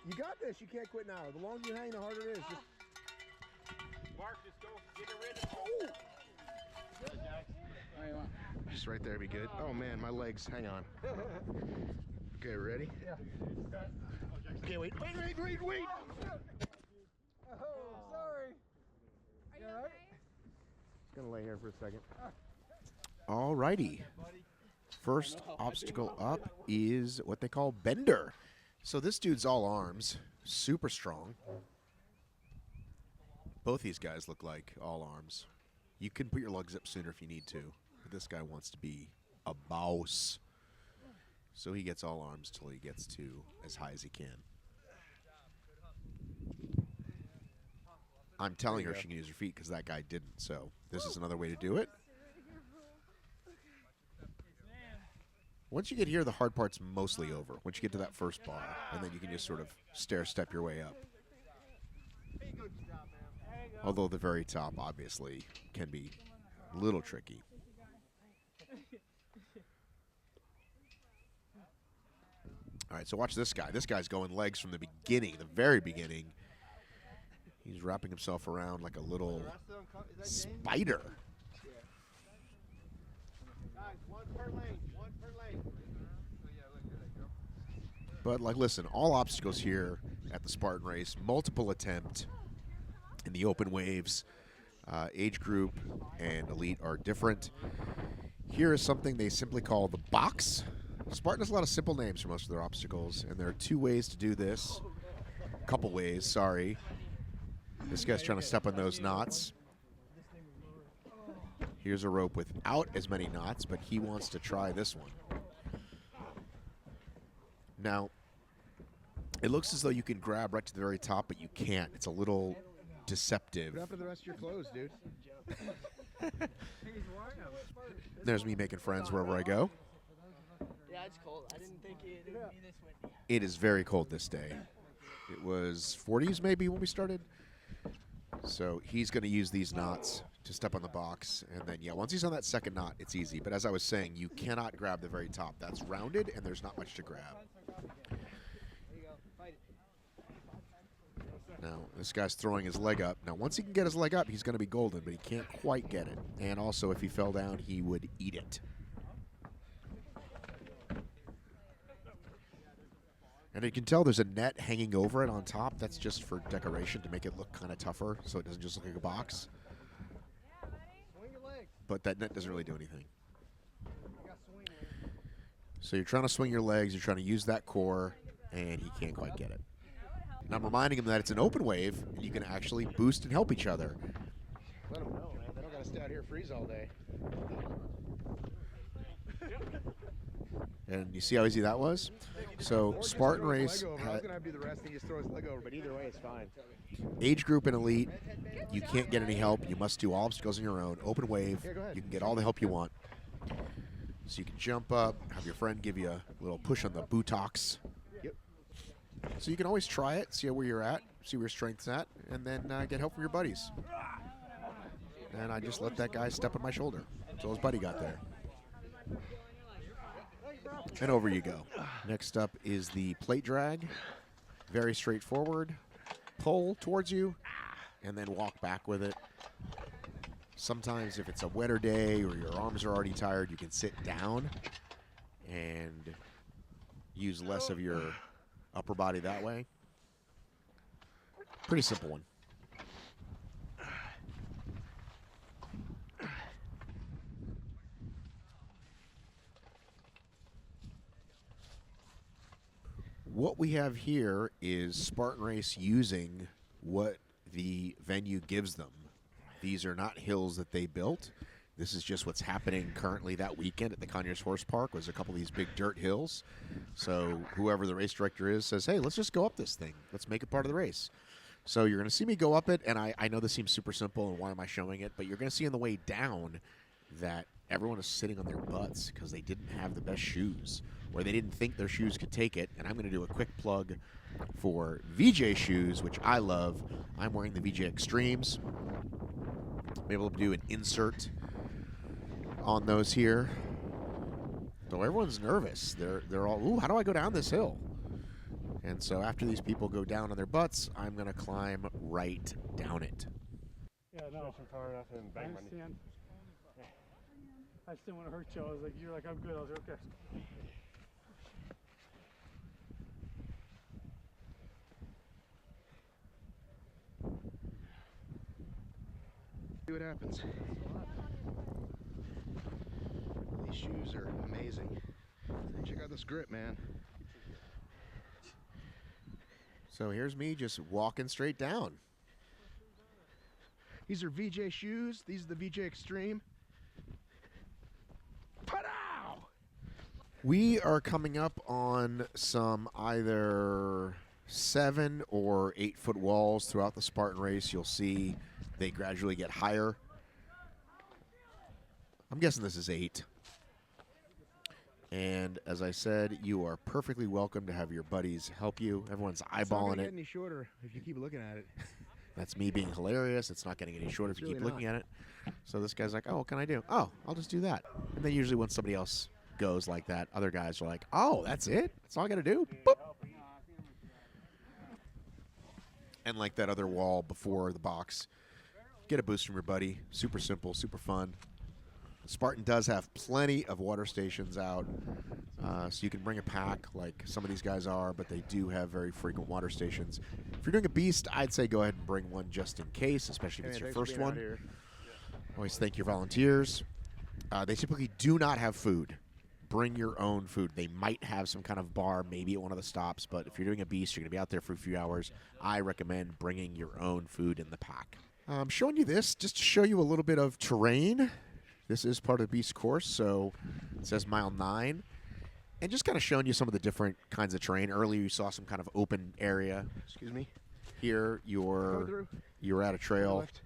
You got this. You can't quit now. The longer you hang, the harder it is. Just... Mark, just go. Get it ready. Oh. Just right there, be good. Oh man, my legs. Hang on. Okay, ready? Yeah. Okay, wait. Oh, sorry. Are you okay? Just gonna lay here for a second. Alrighty. First obstacle up is what they call Bender. So this dude's all arms, super strong. Both these guys look like all arms. You can put your legs up sooner if you need to, but this guy wants to be a boss. So he gets all arms till he gets to as high as he can. I'm telling her she can use her feet because that guy didn't, so this is another way to do it. Once you get here, the hard part's mostly over. Once you get to that first bar, and then you can just sort of stair-step your way up. Although the very top, obviously, can be a little tricky. All right, so watch this guy. This guy's going legs from the beginning, the very beginning. He's wrapping himself around like a little spider. But, like, listen, all obstacles here at the Spartan race, multiple attempt in the open waves. Age group and elite are different. Here is something they simply call the box. Spartan has a lot of simple names for most of their obstacles, and there are two ways to do this. A couple ways, sorry. This guy's trying to step on those knots. Here's a rope without as many knots, but he wants to try this one. Now, it looks as though you can grab right to the very top, but you can't. It's a little deceptive. What happened to the rest of your clothes, dude? There's me making friends wherever I go. Yeah, it's cold. I didn't think it would be this windy. It is very cold this day. It was 40s maybe when we started. So he's going to use these knots to step on the box. And then, yeah, once he's on that second knot, it's easy. But as I was saying, you cannot grab the very top. That's rounded, and there's not much to grab. Now, this guy's throwing his leg up. Now, once he can get his leg up, he's going to be golden, but he can't quite get it. And also, if he fell down, he would eat it. And you can tell there's a net hanging over it on top. That's just for decoration to make it look kind of tougher so it doesn't just look like a box. But that net doesn't really do anything. So you're trying to swing your legs, you're trying to use that core, and he can't quite get it. And I'm reminding him that it's an open wave, and you can actually boost and help each other. Let them know, man. They don't got to stay out here and freeze all day. And you see how easy that was? So Spartan race. I was going to have to do the rest and he just throw his leg over, but either way, it's fine. Age group and elite, you can't get any help. You must do all obstacles on your own. Open wave, you can get all the help you want. So you can jump up, have your friend give you a little push on the buttocks. Yep. So you can always try it, see where you're at, see where your strength's at, and then get help from your buddies. And I just let that guy step on my shoulder until his buddy got there. And over you go. Next up is the plate drag. Very straightforward. Pull towards you, and then walk back with it. Sometimes if it's a wetter day or your arms are already tired, you can sit down and use less of your upper body that way. Pretty simple one. What we have here is Spartan Race using what the venue gives them. These are not hills that they built. This is just what's happening currently that weekend at the Conyers Horse Park. Was a couple of these big dirt hills. So whoever the race director is says, hey, let's just go up this thing. Let's make it part of the race. So you're going to see me go up it, and I know this seems super simple, and why am I showing it? But you're going to see on the way down that everyone is sitting on their butts because they didn't have the best shoes, or they didn't think their shoes could take it. And I'm going to do a quick plug for VJ shoes, which I love. I'm wearing the VJ Extremes. I'm able to do an insert on those here. So everyone's nervous. They're all, ooh, how do I go down this hill? And so after these people go down on their butts, I'm going to climb right down it. Yeah, no. Far enough and I bang my knee. understand. I just didn't want to hurt you. I was like, you're like, I'm good. I was like, okay. See what happens. These shoes are amazing. Check out this grip, man. So here's me just walking straight down. These are VJ shoes. These are the VJ Extreme. Pow! We are coming up on some either 7 or 8 foot walls throughout the Spartan race. You'll see they gradually get higher. I'm guessing this is 8. And as I said, you are perfectly welcome to have your buddies help you. Everyone's It's not eyeballing gonna it. get any shorter if you keep looking at it. That's me being hilarious. It's not getting any shorter if you It's keep really looking at it. So this guy's like, oh, what can I do? Oh, I'll just do that. And then usually when somebody else goes like that, other guys are like, oh, that's it? That's all I got to do? Boop. And like that other wall before the box, get a boost from your buddy. Super simple, super fun. Spartan does have plenty of water stations out, so you can bring a pack like some of these guys are, but they do have very frequent water stations. If you're doing a beast, I'd say go ahead and bring one just in case, especially if it's your first one. Always thank your volunteers. They typically do not have food. Bring your own food. They might have some kind of bar, maybe at one of the stops, but if you're doing a beast, you're going to be out there for a few hours. I recommend bringing your own food in the pack. I'm showing you this just to show you a little bit of terrain. This is part of the beast course, so it says mile 9. And just kind of showing you some of the different kinds of terrain. Earlier you saw some kind of open area. Excuse me. Here you're at a trail. Left.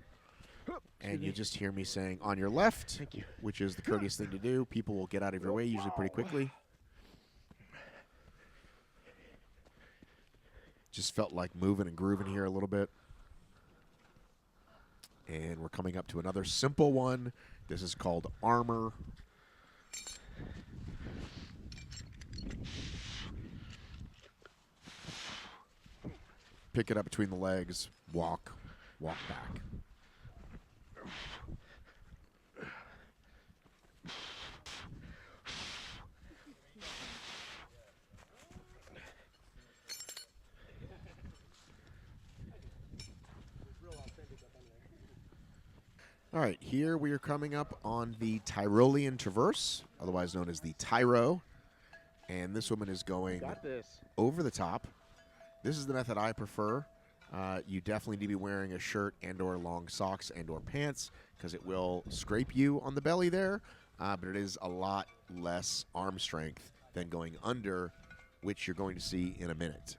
Hup. And Excuse you me. just hear me saying, on your left, Thank you. which is the courteous thing to do. People will get out of your way, usually pretty quickly. Just felt like moving and grooving here a little bit. And we're coming up to another simple one. This is called Armor. Pick it up between the legs, walk back. All right, here we are coming up on the Tyrolean Traverse, otherwise known as the Tyro. And this woman is going Got this. over the top. This is the method I prefer. You definitely need to be wearing a shirt and or long socks and or pants because it will scrape you on the belly there, but it is a lot less arm strength than going under, which you're going to see in a minute.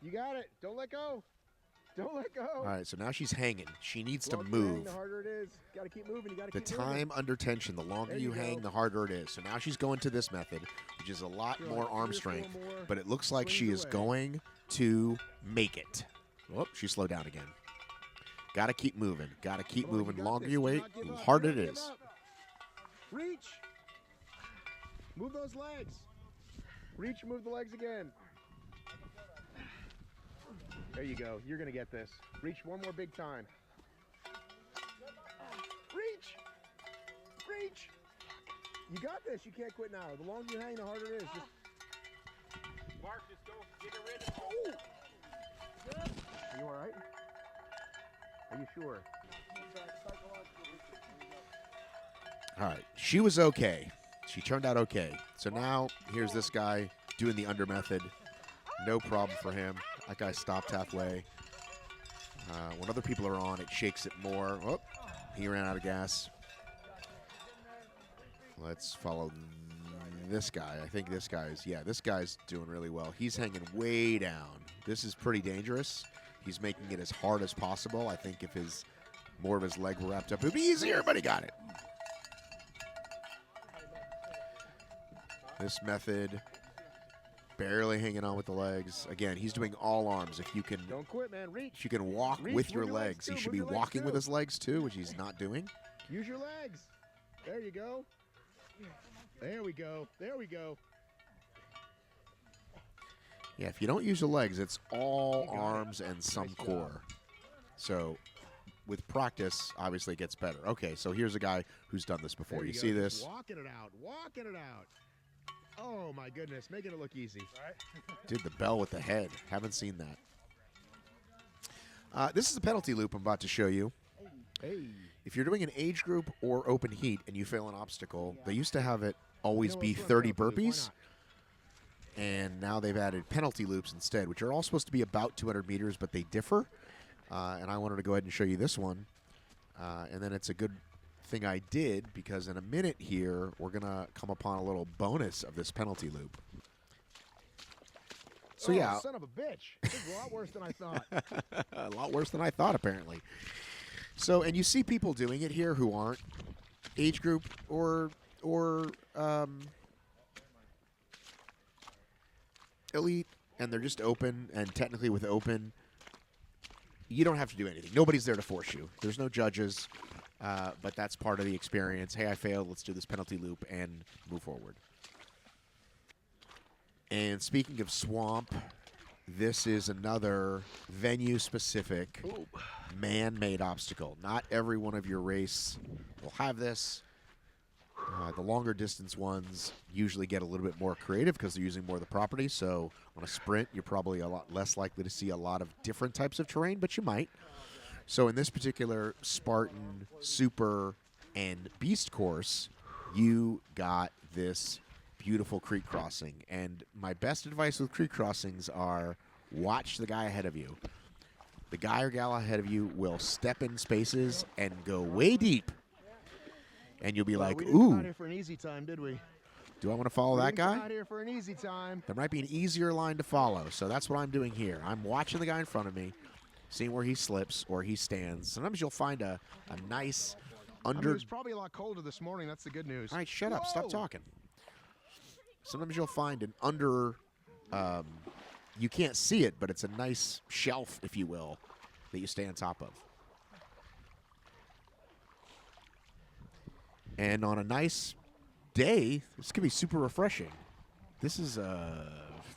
You got it. Don't let go. Don't let go. All right, so now she's hanging. She needs The to longer you hang, move. the harder it is. Got to keep moving. You got to The keep moving. time under tension, the longer There you you hang, go. the harder it is. So now she's going to this method, which is a lot Feel more like arm 3 or 4 strength, more but it looks like she swings is away. going to make it. Oh, she slowed down again. Got to keep moving. Got to keep Come on, moving. got Longer this. you Do wait, not give the up. harder Do it not is. give up. Reach. Move those legs. Reach, move the legs again. There you go. You're going to get this. Reach one more big time. Reach. Reach. You got this. You can't quit now. The longer you hang, the harder it is. Just Mark, just go. Get her in. Are you all right? Are you sure? All right, she was okay. She turned out okay. So now here's this guy doing the under method. No problem for him. That guy stopped halfway. When other people are on, it shakes it more. Oh, he ran out of gas. Let's follow this guy. I think this guy's, yeah, this guy's doing really well. He's hanging way down. This is pretty dangerous. He's making it as hard as possible. I think if more of his leg were wrapped up, it would be easier, but he got it. This method, barely hanging on with the legs. Again, he's doing all arms. If you can, Don't quit, man. Reach. if you can walk Reach, with your move your legs legs, too, he should move be your legs walking with too. his legs too, which he's not doing. Use your legs. There you go. There we go. There we go. Yeah, if you don't use your legs, it's all You got it. arms and some Nice job. core. So with practice, obviously it gets better. Okay, so here's a guy who's done this before. There You go. see Just this? walking it out. Walking it out. Oh, my goodness. Making it look easy. Did the bell with the head. Haven't seen that. This is a penalty loop I'm about to show you. Hey. If you're doing an age group or open heat and you fail an obstacle, they used to have it always You know, be let's run 30 penalty loop. Why burpees. not? And now they've added penalty loops instead, which are all supposed to be about 200 meters, but they differ. And I wanted to go ahead and show you this one. And then it's a good thing I did, because in a minute here, we're going to come upon a little bonus of this penalty loop. So, Oh, yeah, son of a bitch. This is a lot worse than I thought. a lot worse than I thought, apparently. So, and you see people doing it here who aren't age group or elite, and they're just open. And technically, with open, you don't have to do anything. Nobody's there to force you. There's no judges, but that's part of the experience. Hey, I failed. Let's do this penalty loop and move forward. And speaking of swamp, this is another venue-specific man-made obstacle. Not every one of your race will have this. The longer distance ones usually get a little bit more creative because they're using more of the property. So on a sprint, you're probably a lot less likely to see a lot of different types of terrain, but you might. So in this particular Spartan, Super, and Beast course, you got this beautiful creek crossing. And my best advice with creek crossings are watch the guy ahead of you. The guy or gal ahead of you will step in spaces and go way deep. And you'll be Well, like, we didn't come ooh, out here for an easy time, did we? do I want to follow We that didn't come guy? out here for an easy time. There might be an easier line to follow. So that's what I'm doing here. I'm watching the guy in front of me, seeing where he slips or he stands. Sometimes you'll find a nice I mean, under... it was probably a lot colder this morning. That's the good news. All right, shut up. Stop Whoa! talking. Sometimes you'll find an under... you can't see it, but it's a nice shelf, if you will, that you stay on top of. And on a nice day, this could be super refreshing. This is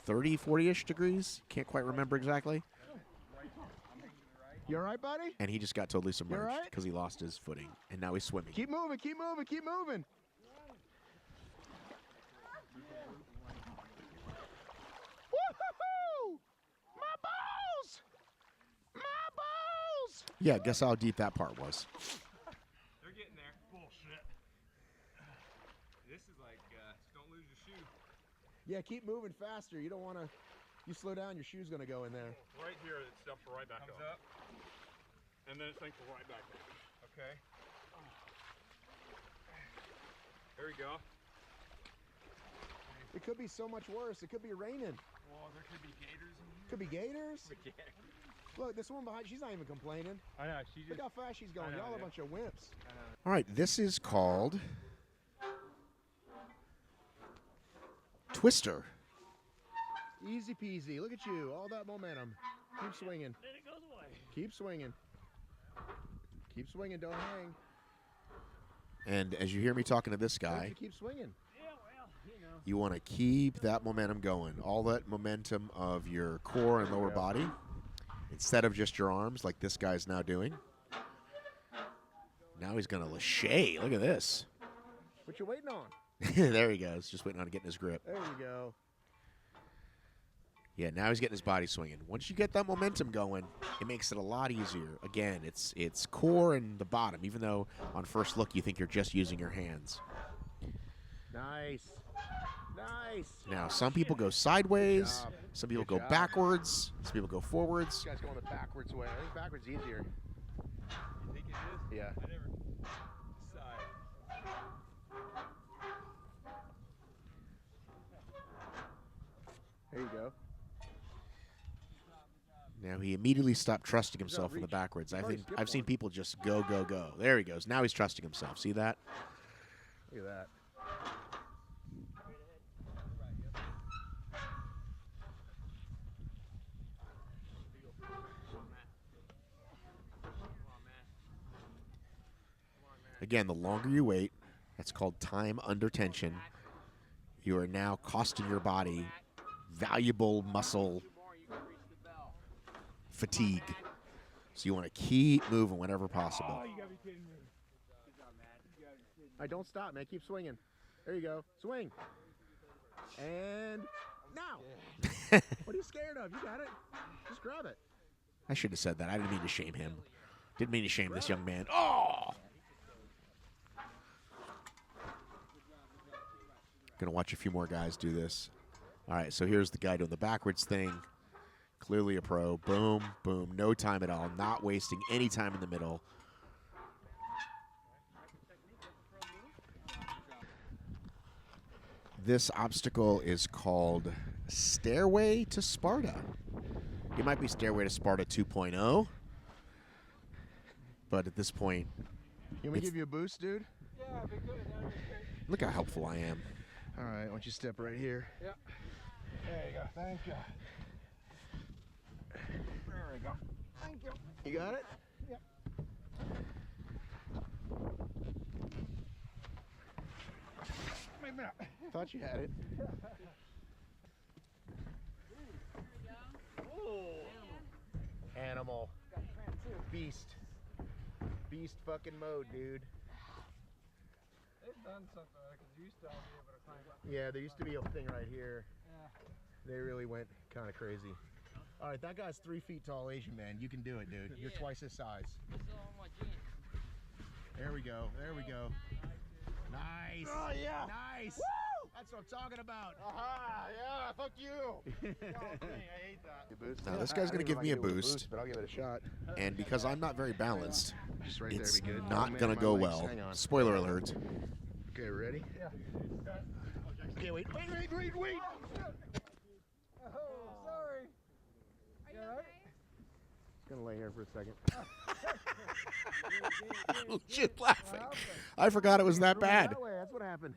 30, 40-ish degrees. Can't quite remember exactly. You all right, buddy? And he just got totally submerged right? because he lost his footing. And now he's swimming. Keep moving, keep moving, keep moving. Woo-hoo-hoo! My balls! My balls! Yeah, guess how deep that part was. They're getting there. Bullshit. This is like, don't lose your shoe. Yeah, keep moving faster. You don't want to. You slow down, your shoe's going to go in there. Right here, it steps right back up. And then it sinks right back down. Okay. There we go. It could be so much worse. It could be raining. Well, there could be gators in here. Could be gators. Look, this one behind, she's not even complaining. I know, she Look how fast she's going. I know, Y'all are a yeah. bunch of wimps. All right, this is called Twister. Easy peasy. Look at you. All that momentum. Keep swinging. Then it goes away. Keep swinging. Keep swinging. Don't hang. And as you hear me talking to this Don't guy, you keep swinging. Yeah, well, you know. you want to keep that momentum going. All that momentum of your core and lower body instead of just your arms like this guy's now doing. Now he's going to lâcher. Look at this. What you waiting on? There he goes. Just waiting on getting his grip. There you go. Yeah, now he's getting his body swinging. Once you get that momentum going, it makes it a lot easier. Again, it's core and the bottom, even though on first look you think you're just using your hands. Nice. Nice. Now, some people go sideways, job. some people Good go job. backwards, some people go forwards. This guy's going the backwards way. I think backwards is easier. You think it is? Yeah. I never decide. There you go. Now he immediately stopped trusting Good job, himself in the reach. backwards. You've already skipped I've seen one. people just go, go, go. There he goes. Now he's trusting himself. See that? Look at that. Again, the longer you wait, that's called time under tension. You are now costing your body valuable muscle fatigue. So you want to keep moving whenever possible. Oh, you gotta be kidding me. All right, don't stop, man. Keep swinging. There you go. Swing. And now. What are you scared of? You got it. Just grab it. I should have said that. I didn't mean to shame him. Didn't mean to shame this young man. Oh! Gonna watch a few more guys do this. All right, so here's the guy doing the backwards thing. Clearly a pro. Boom, boom. No time at all. Not wasting any time in the middle. This obstacle is called Stairway to Sparta. It might be Stairway to Sparta 2.0, but at this point, You want me to give you a boost, dude? Yeah, if it could, that would be great. look how helpful I am. All right, why don't you step right here? Yeah. There you go. Thank you. There we go. Thank you. You got it? Yep. Wait a minute. Thought you had it. Animal. Beast. Beast fucking mode, dude. They've done something because you used to all be able to climb up. Yeah, there used to be a thing right here. Yeah. They really went kind of crazy. All right, that guy's 3 feet tall Asian man. You can do it, dude. You're twice his size. There we go. There we go. Nice. Oh, yeah. Nice. That's what I'm talking about. Aha, yeah, fuck you. I hate that. Now, this guy's going to give me a boost, but I'll give it a shot. and because I'm not very balanced, Just right it's there, be good. not Oh, man, going to my go legs. well. Hang on. Spoiler alert. Okay, ready? Yeah. Okay, wait. Oh, sorry. Are you Yeah, okay? Just gonna lay here for a second. Oh, shit, laughing. I forgot it was that bad. That way. That's what happened.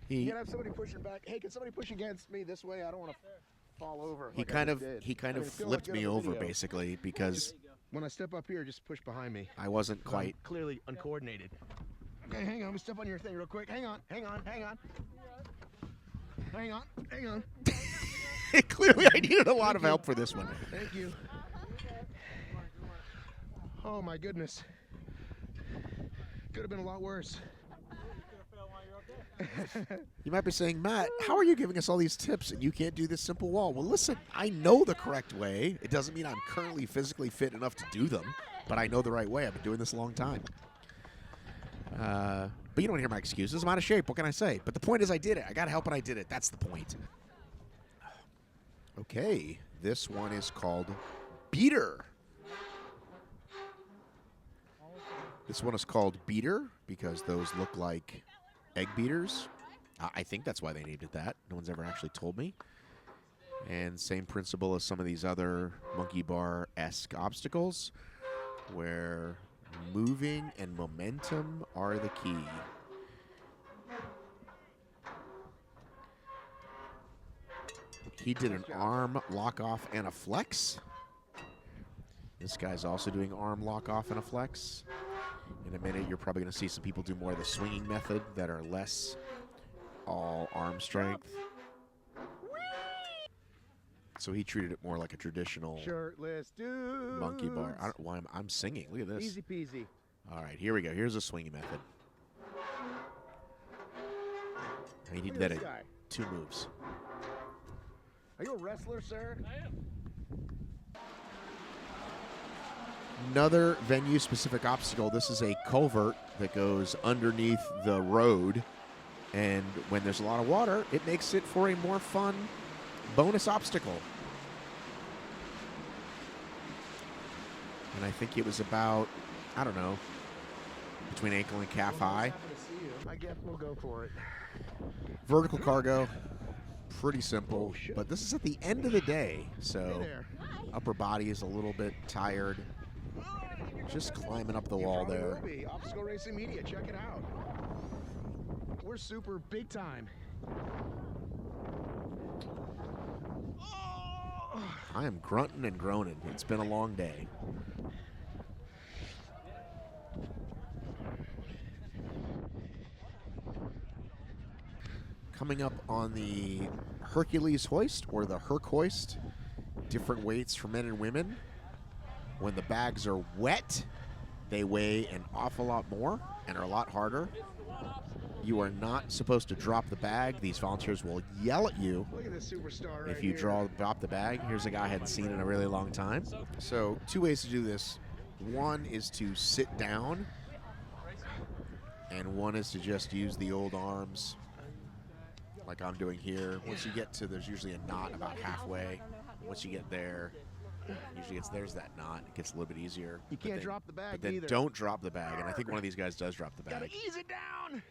He You gotta have somebody pushing back. Hey, can somebody push against me this way? I don't want to fall over. he like I kind just of did. he kind I of mean, it feels flipped good me on the over video. basically because When I step up here, just push behind me. I wasn't I'm quite. clearly uncoordinated. Okay, hang on. Let me step on your thing real quick. Hang on. Hang on. Clearly, I needed a lot of help for this one. Thank you. Oh my goodness. Could have been a lot worse. You might be saying, Matt, how are you giving us all these tips and you can't do this simple wall? Well, listen, I know the correct way. It doesn't mean I'm currently physically fit enough to do them, but I know the right way. I've been doing this a long time. But you don't want to hear my excuses. I'm out of shape. What can I say? But the point is I did it. I got help and I did it. That's the point. Okay, this one is called Beater. This one is called Beater because those look like egg beaters. I think that's why they named it that. No one's ever actually told me. And same principle as some of these other monkey bar-esque obstacles where moving and momentum are the key. He did an arm lock off and a flex. This guy's also doing arm lock off and a flex. In a minute, you're probably going to see some people do more of the swinging method that are less all arm strength. So he treated it more like a traditional Shirtless dude. monkey bar. I don't, why I'm singing. Look at this. Easy peasy. All right, here we go. Here's a swinging method. He did Look at that this in guy. 2 moves. Are you a wrestler, sir? I am. Another venue-specific obstacle. This is a culvert that goes underneath the road, and when there's a lot of water, it makes it for a more fun bonus obstacle. And I think it was about, I don't know, between ankle and calf high. Happy to see you. I guess we'll go for it. Vertical cargo, pretty simple, Oh, shit. but this is at the end of the day, Hey so there. upper body is a little bit tired. Just climbing up the You wall probably there. will be. Obstacle Racing Media, check it out. We're super big time. I am grunting and groaning. It's been a long day. coming up on the Hercules hoist or the Herc hoist. Different weights for men and women. When the bags are wet, they weigh an awful lot more and are a lot harder. You are not supposed to drop the bag. These volunteers will yell at you Look at this superstar if right you here. drop the bag. Here's a guy I hadn't seen in a really long time. So 2 ways to do this. One is to sit down, and one is to just use the old arms like I'm doing here. Once you get to, there's usually a knot about halfway. Once you get there, usually there's that knot. It gets a little bit easier. You can't drop the bag But then either. don't drop the bag. And I think one of these guys does drop the Gotta bag. ease it down.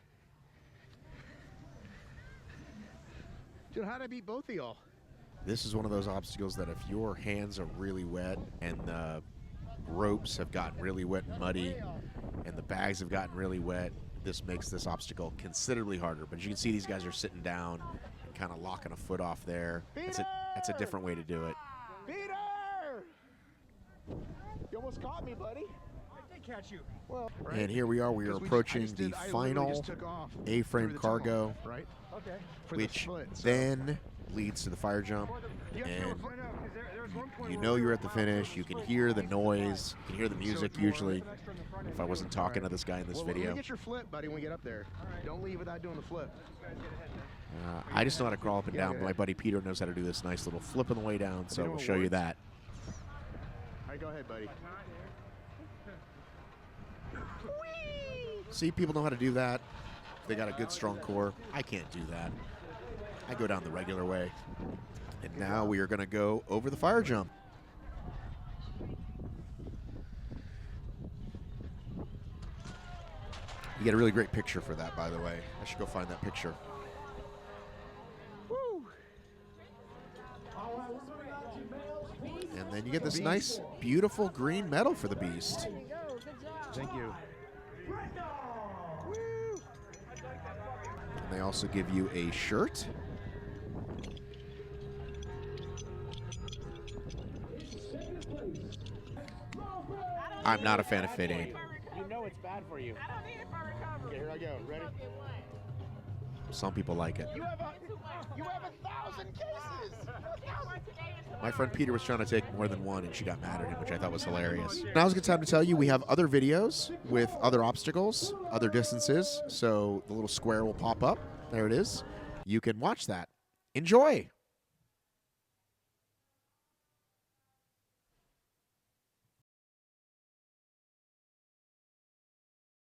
Dude, how'd I beat both of y'all? This is one of those obstacles that if your hands are really wet and the ropes have gotten really wet and muddy and the bags have gotten really wet, this makes this obstacle considerably harder. But as you can see, these guys are sitting down and kind of locking a foot off there. That's a different way to do it. Peter! You almost caught me, buddy. I did catch you. Well, And here we are. We are approaching the final A-frame cargo, right? Okay. For the which split, so- then leads to the fire jump. And you know you're at the finish. You can hear the noise. You can hear the music usually. If I wasn't talking to this guy in this Well, let video. me get your flip, buddy, when we get up there. Don't leave without doing the flip. I just know how to crawl up and Yeah, down, yeah. but my buddy Peter knows how to do this nice little flip on the way down, so doing we'll show you awards? that. All right, go ahead, buddy. See, people know how to do that. They got a good, strong core. I can't do that. I go down the regular way. And now we are going to go over the fire jump. You get a really great picture for that, by the way. I should go find that picture. And then you get this nice, beautiful green medal for the beast. Thank you. And they also give you a shirt. I'm not a fan of Fit Aid. You know it's bad for you. Okay, here I go. Ready? Some people like it. You have 1,000 cases. My friend Peter was trying to take more than one, and she got mad at him, which I thought was hilarious. Now's a good time to tell you we have other videos with other obstacles, other distances. So the little square will pop up. There it is. You can watch that. Enjoy.